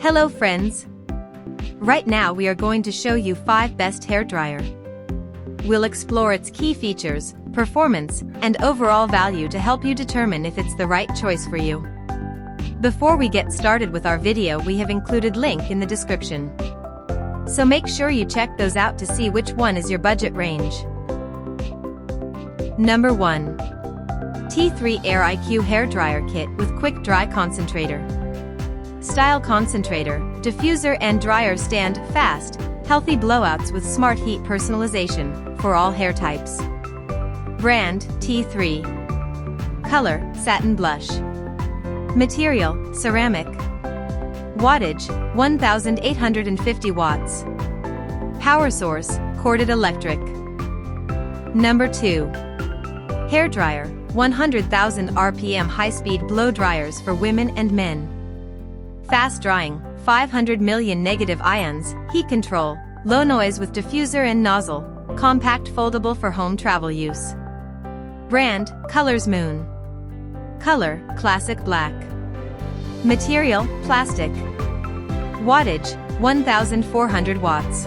Hello friends! Right now we are going to show you 5 best hairdryer. We'll explore its key features, performance, and overall value to help you determine if it's the right choice for you. Before we get started with our video, we have included link in the description. So make sure you check those out to see which one is your budget range. Number 1. T3 Aire IQ Hairdryer Kit with Quick Dry Concentrator. Style: Concentrator, Diffuser and Dryer Stand. Fast, healthy blowouts with smart heat personalization for all hair types. Brand: T3. Color: Satin Blush. Material: Ceramic. Wattage: 1850 watts. Power source: Corded electric. Number 2. Hairdryer, 100,000 RPM high-speed blow dryers for women and men. Fast drying, 500 million negative ions, heat control, low noise with diffuser and nozzle, compact foldable for home travel use. Brand: Colors Moon. Color: Classic Black. Material: Plastic. Wattage: 1400 watts.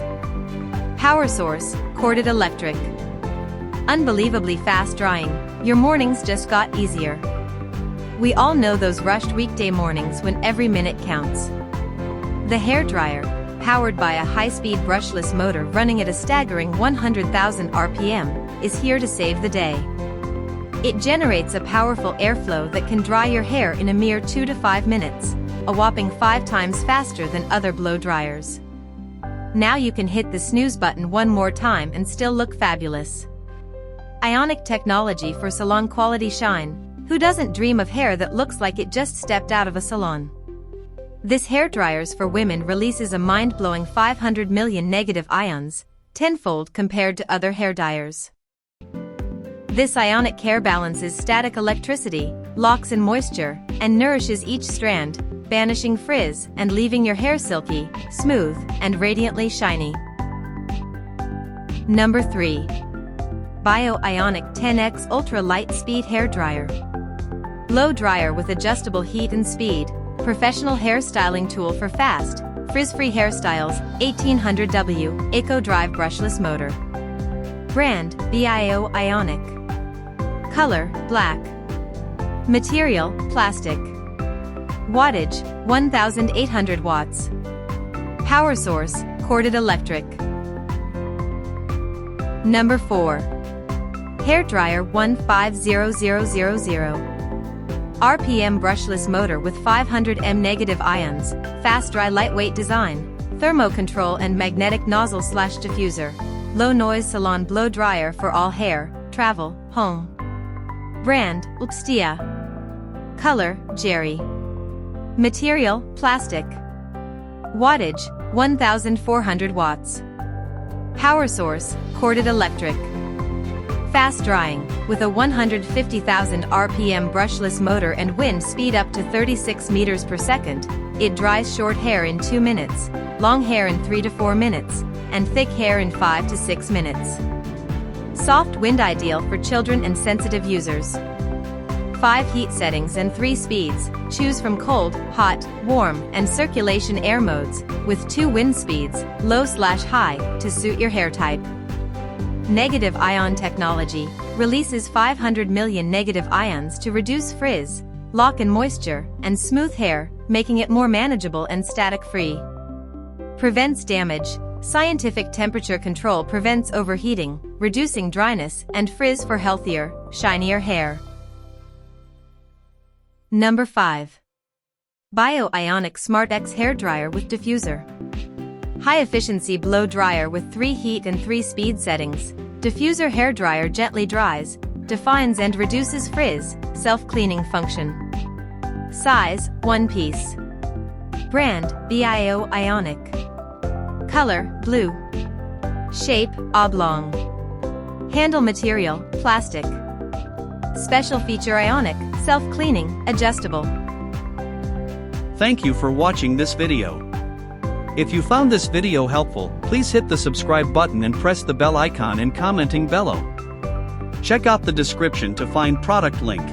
Power source: Corded electric. Unbelievably fast drying, your mornings just got easier. We all know those rushed weekday mornings when every minute counts. The hairdryer, powered by a high-speed brushless motor running at a staggering 100,000 RPM, is here to save the day. It generates a powerful airflow that can dry your hair in a mere 2 to 5 minutes, a whopping 5 times faster than other blow dryers. Now you can hit the snooze button one more time and still look fabulous. Ionic technology for salon quality shine. Who doesn't dream of hair that looks like it just stepped out of a salon? This hairdryers for women releases a mind-blowing 500 million negative ions, tenfold compared to other hair dryers. This Ionic care balances static electricity, locks in moisture, and nourishes each strand, banishing frizz and leaving your hair silky, smooth, and radiantly shiny. Number 3. Ionic 10X Ultra Light Speed Hairdryer. Blow dryer with adjustable heat and speed, professional hairstyling tool for fast, frizz-free hairstyles, 1800W, Eco-Drive brushless motor. Brand: Ionic. Color: Black. Material: Plastic. Wattage: 1800 watts. Power source: Corded electric. Number 4. Hairdryer 150000. RPM brushless motor with 500 negative ions, fast dry lightweight design, thermo control and magnetic nozzle / diffuser. Low noise salon blow dryer for all hair, travel, home. Brand: Upstia. Color: Jerry. Material: Plastic. Wattage: 1400 watts. Power source: Corded electric. Fast drying, with a 150,000 RPM brushless motor and wind speed up to 36 meters per second, it dries short hair in 2 minutes, long hair in 3 to 4 minutes, and thick hair in 5 to 6 minutes. Soft wind ideal for children and sensitive users. 5 heat settings and 3 speeds, choose from cold, hot, warm, and circulation air modes, with 2 wind speeds, low/high, to suit your hair type. Negative ion technology releases 500 million negative ions to reduce frizz, lock in moisture, and smooth hair, making it more manageable and static-free. Prevents damage. Scientific temperature control prevents overheating, reducing dryness and frizz for healthier, shinier hair. Number 5. Ionic Smart X Hairdryer with Diffuser. High-efficiency blow dryer with 3 heat and 3 speed settings. Diffuser hairdryer gently dries, defines and reduces frizz, self-cleaning function. Size: 1 piece. Brand: Ionic. Color: blue. Shape: oblong. Handle material: plastic. Special feature: Ionic, self-cleaning, adjustable. Thank you for watching this video. If you found this video helpful, please hit the subscribe button and press the bell icon and commenting below. Check out the description to find product link.